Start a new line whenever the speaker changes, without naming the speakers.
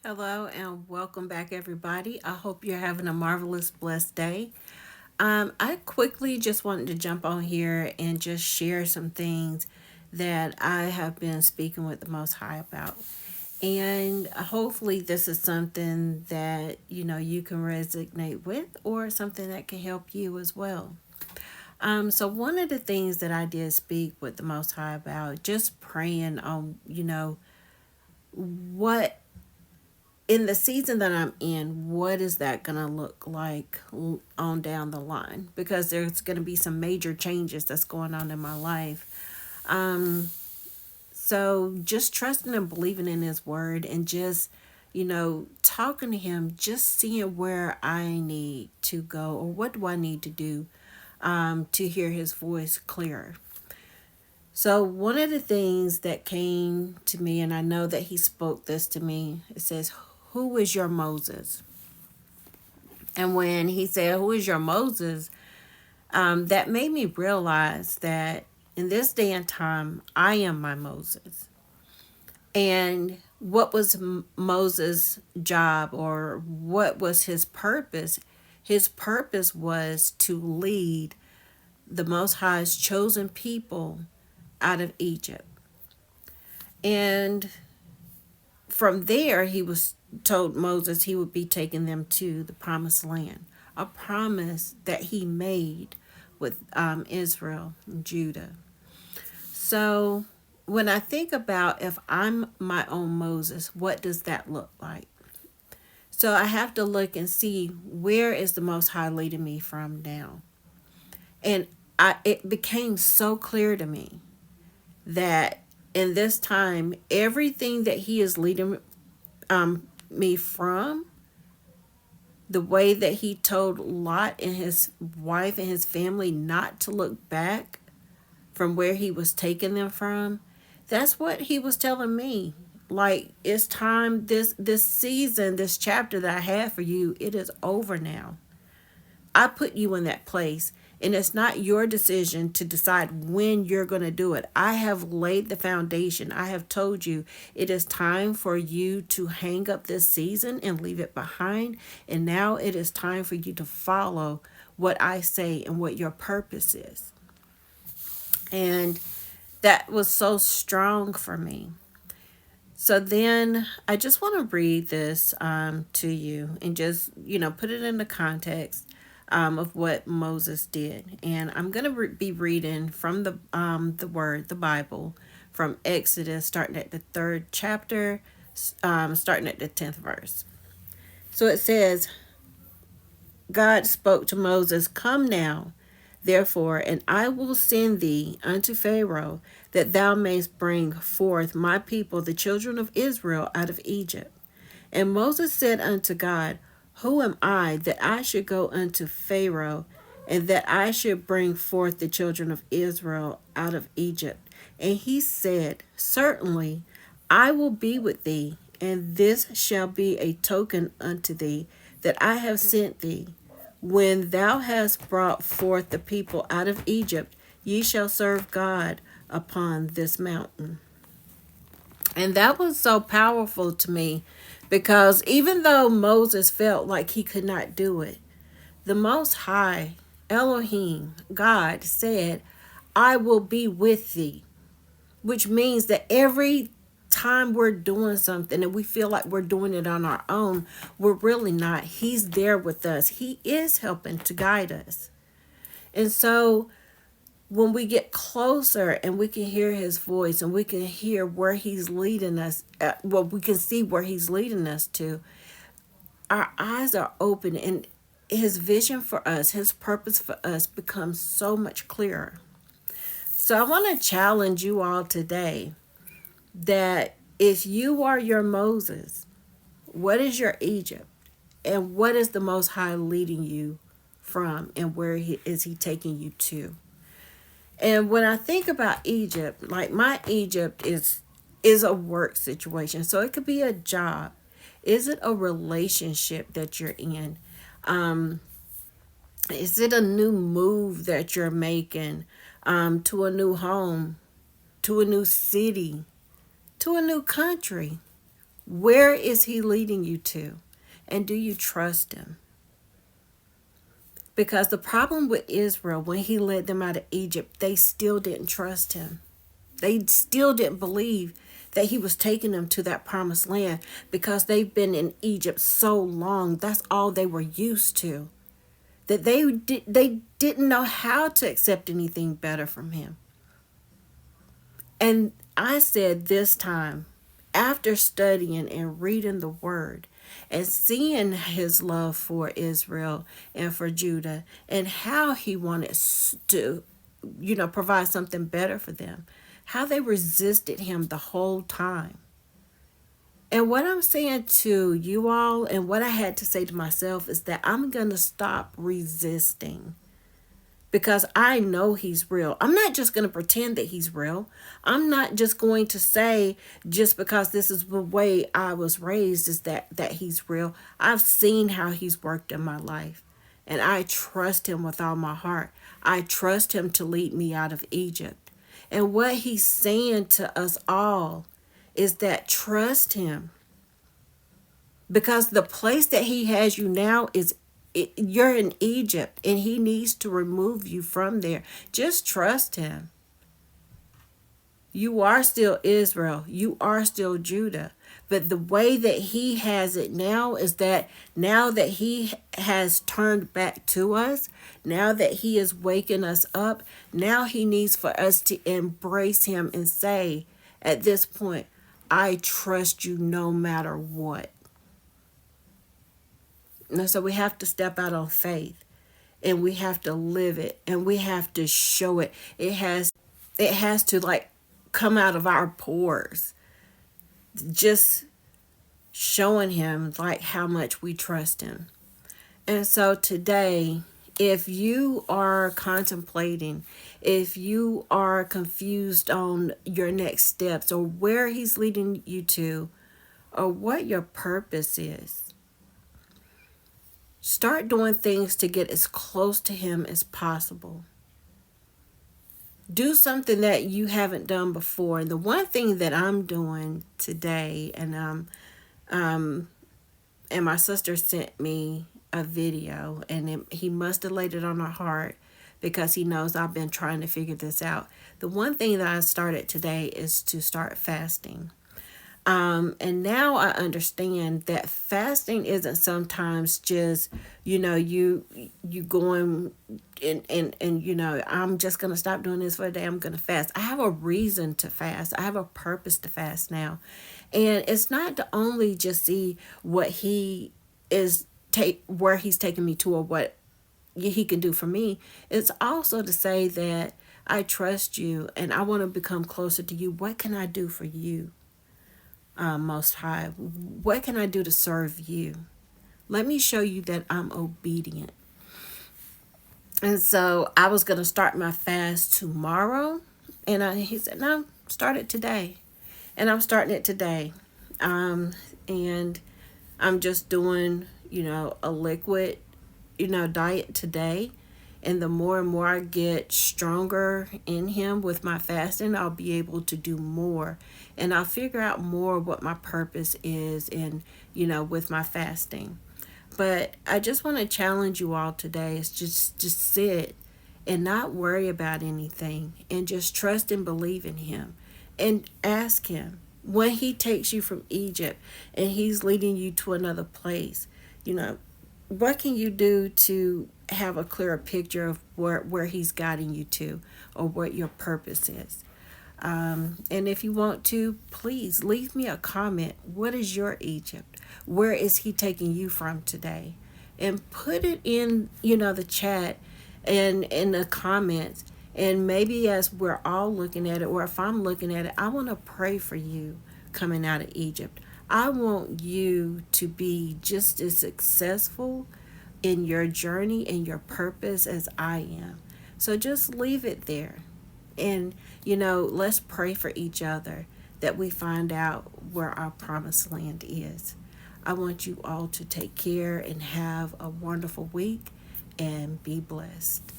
Hello and welcome back, everybody. I hope you're having a marvelous, blessed day. I quickly just wanted to jump on here and just share some things that I have been speaking with the Most High about. And hopefully, this is something that you can resonate with, or something that can help you as well. So one of the things that I did speak with the Most High about, just praying on, what in the season that I'm in, what is that going to look like on down the line? Because there's going to be some major changes that's going on in my life. Um, so just trusting and believing in His word and just, talking to Him, just seeing where I need to go or what do I need to do to hear His voice clearer. So, one of the things that came to me, and I know that He spoke this to me, it says, "Who is your Moses?" And when He said, "Who is your Moses?" That made me realize that in this day and time, I am my Moses. And what was Moses' job, or what was his purpose? His purpose was to lead the Most High's chosen people out of Egypt. And from there, he was told Moses he would be taking them to the promised land, a promise that he made with Israel and Judah. So when I think about if I'm my own Moses, what does that look like? So I have to look and see, where is the Most High leading me from now? And it became so clear to me that in this time, everything that He is leading me from, the way that He told Lot and his wife and his family not to look back from where He was taking them from, that's what He was telling me. Like, it's time, this season, this chapter that I have for you, it is over now. I put you in that place, and it's not your decision to decide when you're going to do it. I have laid the foundation. I have told you it is time for you to hang up this season and leave it behind. And now it is time for you to follow what I say and what your purpose is. And that was so strong for me. So then I just want to read this to you and just, put it in the context of what Moses did. And I'm going to be reading from the Word, the Bible, from Exodus, starting at the 3rd chapter, starting at the 10th verse. So it says, God spoke to Moses, "Come now, therefore, and I will send thee unto Pharaoh, that thou mayst bring forth my people, the children of Israel, out of Egypt." And Moses said unto God, "Who am I that I should go unto Pharaoh, and that I should bring forth the children of Israel out of Egypt?" And he said, "Certainly I will be with thee, and this shall be a token unto thee that I have sent thee. When thou hast brought forth the people out of Egypt, ye shall serve God upon this mountain." And that was so powerful to me, because even though Moses felt like he could not do it, the Most High, Elohim, God, said, "I will be with thee," which means that every time we're doing something and we feel like we're doing it on our own, we're really not. He's there with us. He is helping to guide us. And so when we get closer and we can hear His voice and we can hear where He's leading us, we can see where He's leading us to, our eyes are open, and His vision for us, His purpose for us becomes so much clearer. So I want to challenge you all today that if you are your Moses, what is your Egypt? And what is the Most High leading you from, and where is He taking you to? And when I think about Egypt, like, my Egypt is a work situation. So it could be a job. Is it a relationship that you're in? Um, is it a new move that you're making, to a new home, to a new city, to a new country? Where is he leading you to? And do you trust him? Because the problem with Israel, when he led them out of Egypt, they still didn't trust him. They still didn't believe that he was taking them to that promised land because they've been in Egypt so long. That's all they were used to. That they didn't know how to accept anything better from him. And I said this time, after studying and reading the word and seeing his love for Israel and for Judah and how he wanted to, provide something better for them, how they resisted him the whole time. And what I'm saying to you all and what I had to say to myself is that I'm going to stop resisting because I know he's real. I'm not just going to pretend that he's real. I'm not just going to say just because this is the way I was raised is that he's real. I've seen how he's worked in my life, and I trust him with all my heart. I trust him to lead me out of Egypt. And what he's saying to us all is that trust him, because the place that he has you now is you're in Egypt and he needs to remove you from there. Just trust him. You are still Israel. You are still Judah. But the way that he has it now is that now that he has turned back to us, now that he is waking us up, now he needs for us to embrace him and say, at this point, I trust you no matter what. And so we have to step out on faith and we have to live it and we have to show it. It has to like come out of our pores. Just showing him like how much we trust him. And so today, if you are contemplating, if you are confused on your next steps or where he's leading you to or what your purpose is, start doing things to get as close to him as possible. Do something that you haven't done before. And the one thing that I'm doing today, and my sister sent me a video, and he must have laid it on her heart because he knows I've been trying to figure this out. The one thing that I started today is to start fasting. And now I understand that fasting isn't sometimes just, you going and I'm just going to stop doing this for a day. I'm going to fast. I have a reason to fast. I have a purpose to fast now. And it's not to only just see what he is where he's taking me to or what he can do for me. It's also to say that I trust you and I want to become closer to you. What can I do for you? Most High, what can I do to serve you? Let me show you that I'm obedient. And so I was going to start my fast tomorrow. And he said, no, start it today. And I'm starting it today. And I'm just doing, a liquid, diet today. And the more and more I get stronger in him with my fasting, I'll be able to do more. And I'll figure out more what my purpose is in, with my fasting. But I just want to challenge you all today is just sit and not worry about anything and just trust and believe in him and ask him when he takes you from Egypt and he's leading you to another place, what can you do to have a clearer picture of where he's guiding you to or what your purpose is. And if you want to, please leave me a comment. What is your Egypt? Where is he taking you from today? And put it in, the chat and in the comments. And maybe as we're all looking at it, or if I'm looking at it, I want to pray for you coming out of Egypt. I want you to be just as successful in your journey and your purpose as I am. So just leave it there. And, let's pray for each other that we find out where our promised land is. I want you all to take care and have a wonderful week and be blessed.